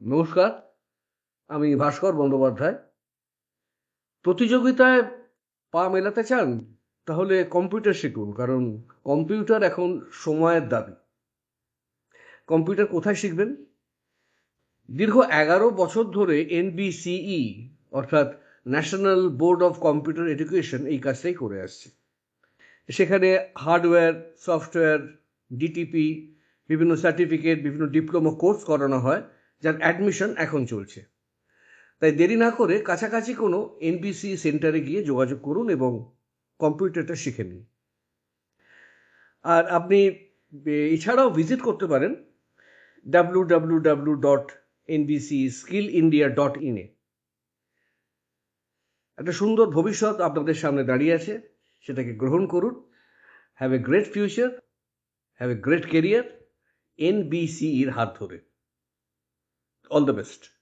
নমস্কার, আমি ভাস্কর বন্দ্যোপাধ্যায়। প্রতিযোগিতায় পা মেলাতে চান? তাহলে কম্পিউটার শিখুন, কারণ কম্পিউটার এখন সময়ের দাবি। কম্পিউটার কোথায় শিখবেন? দীর্ঘ 11 বছর ধরে এনবিসিই অর্থাৎ national board of computer education এই কাজটাই করে আসছে। সেখানে হার্ডওয়্যার, সফটওয়্যার, ডিটিপি, বিভিন্ন সার্টিফিকেট, বিভিন্ন ডিপ্লোমা কোর্স করানো হয়, যার অ্যাডমিশন এখন চলছে। তাই দেরি না করে কাছাকাছি কোনো এনবিসি সেন্টারে গিয়ে যোগাযোগ করুন এবং কম্পিউটারটা শিখে নিন। আর আপনি এছাড়াও ভিজিট করতে পারেন www.nbcskillindia.in এ। একটা সুন্দর ভবিষ্যৎ আপনাদের সামনে দাঁড়িয়ে আছে, সেটাকে গ্রহণ করুন। Have a great future, have a great career এনবিসির হাত ধরে। All the best.